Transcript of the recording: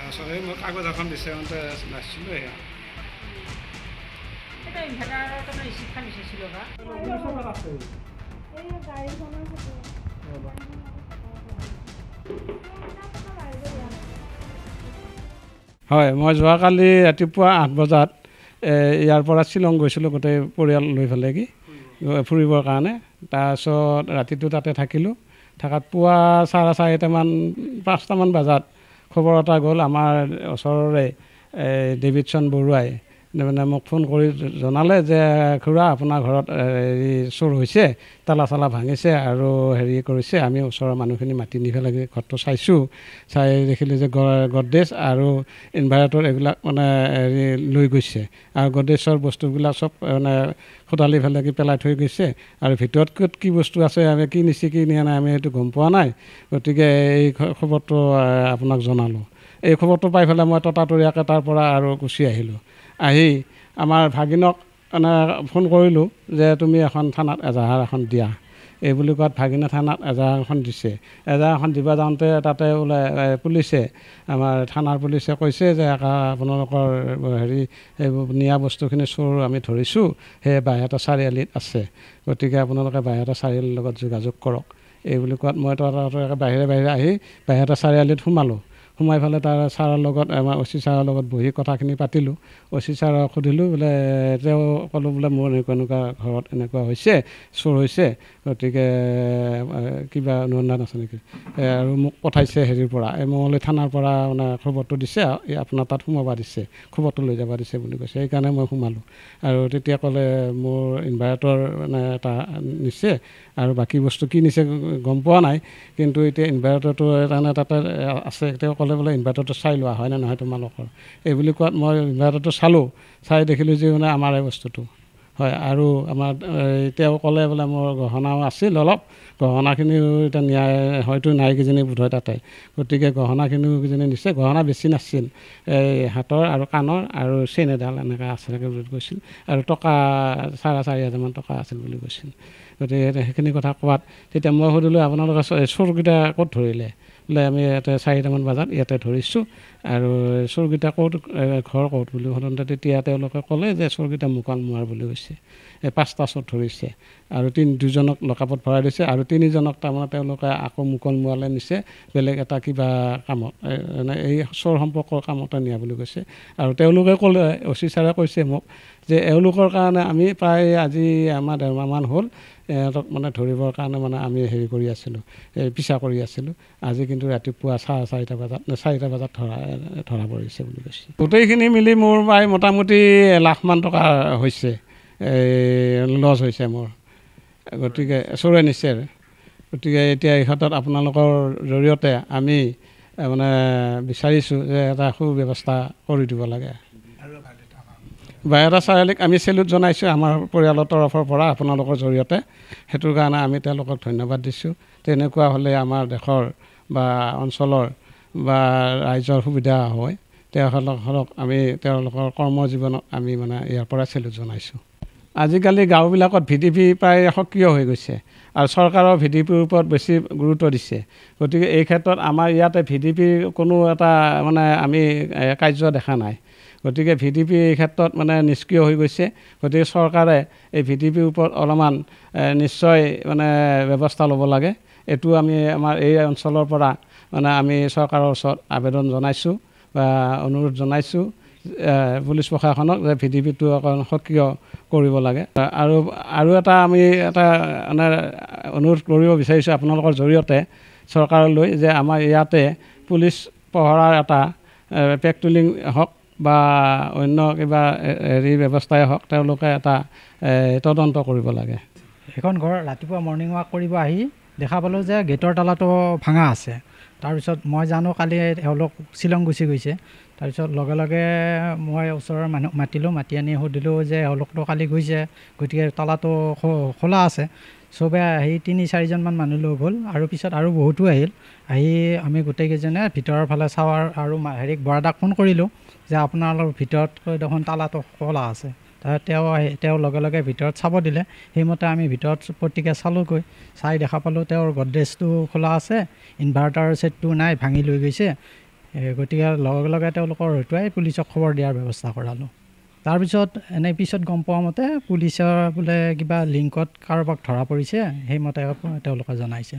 আসলে মই কাগজ এখন দিছে নাছিলো এয়া এটা ইনভাৰ্টাৰ তো নাই শিক্ষা নিছে ছিল বা এই গাড়ীখনৰ হয় মই যোৱাকালি ৰাতিপুৱা 8 বজাত ইয়াৰ পৰা শ্বিলং গৈছিলোঁ গোটেই পৰিয়াল লৈ পেলাই কি ফুৰিবৰ কাৰণে তাৰপিছত ৰাতিটো তাতে থাকিলোঁ থাকাত পুৱা 4:30মান 5টামান বজাত খবৰ এটা গ'ল আমাৰ ওচৰৰে ডেভিডson বৰুৱাই মানে মোক ফোন কৰি জনালে যে খুৰা আপোনাৰ ঘৰত চোৰ হৈছে তালা চালা ভাঙিছে আৰু হেৰি কৰিছে আমি ওচৰৰ মানুহখিনি মাতি নি পেলাই ঘৰটো চাইছোঁ চাই দেখিলোঁ যে গডৰেজ আৰু ইনভাৰ্টাৰ এইবিলাক মানে হেৰি লৈ গৈছে আৰু গডৰেজৰ বস্তুবিলাক চব মানে খোদালি পেলাই পেলাই থৈ গৈছে আৰু ভিতৰত ক'ত কি বস্তু আছে আমি কি নিছে কি নিয়া নাই আমি সেইটো গম পোৱা নাই গতিকে এই খবৰটো আপোনাক জনালোঁ এই খবৰটো পাই পেলাই মই ততাতৰীয়াকৈ তাৰ পৰা আৰু গুচি আহিলোঁ আহি আমাৰ ভাগিনক মানে ফোন কৰিলোঁ যে তুমি এখন থানাত এজাহাৰ এখন দিয়া এই বুলি কোৱাত ভাগিনে থানাত এজাহাৰ এখন দিছে এজাহাৰ এখন দিব যাওঁতে তাতে ওলাই পুলিচে আমাৰ থানাৰ পুলিচে কৈছে যে আপোনালোকৰ হেৰি এইবোৰ নিয়া বস্তুখিনি চোৰ আমি ধৰিছোঁ সেয়ে বাইহাটা চাৰিআলিত আছে গতিকে আপোনালোকে বাইহাটা চাৰিআলিৰ লগত যোগাযোগ কৰক এই বুলি কোৱাত মই ততাতৰীয়াকৈ বাহিৰে আহি বাইহাটা চাৰিআলিত সোমাই পেলাই তাৰ ছাৰৰ লগত আমাৰ অচি ছাৰৰ লগত বহি কথাখিনি পাতিলোঁ অচি ছাৰক সুধিলোঁ বোলে তেওঁ ক'লোঁ বোলে মোৰ এনেকুৱা ঘৰত এনেকুৱা হৈছে চোৰ হৈছে গতিকে কিবা অনুসন্ধান আছে নেকি আৰু মোক পঠাইছে হেৰিৰ পৰা এই মঙলদৈ থানাৰ পৰা মানে খবৰটো দিছে আপোনাৰ তাত সোমাব দিছে খবৰটো লৈ যাব দিছে বুলি কৈছে সেইকাৰণে মই সোমালোঁ আৰু তেতিয়া ক'লে মোৰ ইনভাৰ্টাৰ মানে এটা নিছে আৰু বাকী বস্তু কি নিছে গম পোৱা নাই কিন্তু এতিয়া ইনভাৰ্টাৰটো তাৰমানে তাতে আছে তেওঁ ক'লে বোলে ইনভাৰ্টাৰটো চাই লোৱা হয় নে নহয় তোমালোকৰ এই বুলি কোৱাত মই ইনভাৰ্টাৰটো চালোঁ চাই দেখিলোঁ যে মানে আমাৰ এই বস্তুটো হয় আৰু আমাৰ তেওঁ ক'লে বোলে মোৰ গহনাও আছিল অলপ গহনাখিনিও এতিয়া ন্যায় হয়তো নাই কিজানি বোধহয় তাতে গতিকে গহনাখিনিও কিজানি নিছে গহনা বেছি নাছিল এই হাতৰ আৰু কাণৰ আৰু চেইন এডাল এনেকৈ আছে বুলি কৈছিল আৰু টকা 4,500 টকা আছিল বুলি কৈছিল গতিকে সেইখিনি কথা কোৱাত তেতিয়া মই সুধিলোঁ আপোনালোকে চোৰকেইটা ক'ত ধৰিলে বোলে আমি ইয়াতে 4টামান বজাত ইয়াতে ধৰিছোঁ আৰু চোৰকেইটা ক'ত ঘৰ ক'ত বুলি সোধোঁতে তেতিয়া তেওঁলোকে ক'লে যে চোৰকেইটা মুকাল মুৱাৰ বুলি কৈছে 5টা চোৰ ধৰিছে আৰু দুজনক লকআপত ভৰাই দিছে আৰু 3জনক তাৰমানে তেওঁলোকে আকৌ মুকল মুৱালে নিছে বেলেগ এটা কিবা কামত এই চোৰ সম্পৰ্কৰ কামতে নিয়া বুলি কৈছে আৰু তেওঁলোকে ক'লে অচি ছাৰে কৈছে মোক যে এওঁলোকৰ কাৰণে আমি প্ৰায় আজি আমাৰ 1.5 মাহমান হ'ল এওঁলোক মানে ধৰিবৰ কাৰণে মানে আমি হেৰি কৰি আছিলোঁ পিছা কৰি আছিলোঁ আজি কিন্তু ৰাতিপুৱা 4:30 বজাত 4টা বজাত ধৰা পৰিছে বুলি কৈছে গোটেইখিনি মিলি মোৰ প্ৰায় মোটামুটি 1 লাখমান টকা হৈছে লছ হৈছে মোৰ গতিকে চোৰে নিছে গতিকে এতিয়া এই ক্ষেত্ৰত আপোনালোকৰ জৰিয়তে আমি মানে বিচাৰিছোঁ যে এটা সুব্যৱস্থা কৰি দিব লাগে বাইহাটা চাৰিআলিক আমি চেলুট জনাইছোঁ আমাৰ পৰিয়ালৰ তৰফৰ পৰা আপোনালোকৰ জৰিয়তে সেইটোৰ কাৰণে আমি তেওঁলোকক ধন্যবাদ দিছোঁ তেনেকুৱা হ'লে আমাৰ দেশৰ বা অঞ্চলৰ বা ৰাইজৰ সুবিধা হয় তেওঁলোকক আমি তেওঁলোকৰ কৰ্মজীৱনত আমি মানে ইয়াৰ পৰা চেলুট জনাইছোঁ আজিকালি গাঁওবিলাকত VDP প্ৰায় সক্ৰিয় হৈ গৈছে আৰু চৰকাৰৰ VDPৰ ওপৰত বেছি গুৰুত্ব দিছে গতিকে এই ক্ষেত্ৰত আমাৰ ইয়াতে VDPৰ কোনো এটা মানে আমি কাৰ্য দেখা নাই গতিকে VDP এই ক্ষেত্ৰত মানে নিষ্ক্ৰিয় হৈ গৈছে গতিকে চৰকাৰে এই VDPৰ ওপৰত অলপমান নিশ্চয় মানে ব্যৱস্থা ল'ব লাগে এইটো আমি আমাৰ এই অঞ্চলৰ পৰা মানে আমি চৰকাৰৰ ওচৰত আবেদন জনাইছোঁ বা অনুৰোধ জনাইছোঁ পুলিচ প্ৰশাসনক যে VDPটো অকণ সক্ৰিয় কৰিব লাগে আৰু এটা আমি এটা মানে অনুৰোধ কৰিব বিচাৰিছোঁ আপোনালোকৰ জৰিয়তে চৰকাৰলৈ যে আমাৰ ইয়াতে পুলিচ পহৰাৰ এটা পেট্ৰলিং হওক বা অন্য কিবা হেৰি ব্যৱস্থাই হওক তেওঁলোকে এটা তদন্ত কৰিব লাগে। এখন ঘৰ ৰাতিপুৱা মৰ্ণিং ৱাক কৰিব আহি দেখা পালোঁ যে গেটৰ তালাটো ভাঙা আছে। তাৰপিছত মই জানো কালি এওঁলোক শ্বিলং গুচি গৈছে। তাৰপিছত লগে লগে মই ওচৰৰ মানুহ মাতি আনি সুধিলোঁ যে এওঁলোকতো কালি গৈছে, গতিকে তালাটো খোলা আছে। চবে আহি 3-4জনমান মানুহ লগ হ'ল আৰু পিছত আৰু বহুতো আহি আমি গোটেইকেইজনে ভিতৰৰ ফালে চাৱাৰ আৰু বৰাদাক ফোন কৰিলোঁ যে আপোনালোকৰ ভিতৰত দেখোন তালাটো খোলা আছে। তেওঁ লগে লগে ভিতৰত চাব দিলে। সেইমতে আমি ভিতৰত প্ৰত্যেকে চালোঁগৈ। চাই দেখা পালোঁ তেওঁৰ গডৰেজটো খোলা আছে, ইনভাৰ্টাৰ ছেটটো নাই, ভাঙি লৈ গৈছে। গতিকে লগে লগে তেওঁলোকৰ হতুৱাই পুলিচক খবৰ দিয়াৰ ব্যৱস্থা কৰালোঁ। তাৰপিছত পিছত গম পোৱা মতে পুলিচৰ বোলে কিবা লিংকত কাৰোবাক ধৰা পৰিছে, সেইমতে তেওঁলোকে জনাইছে।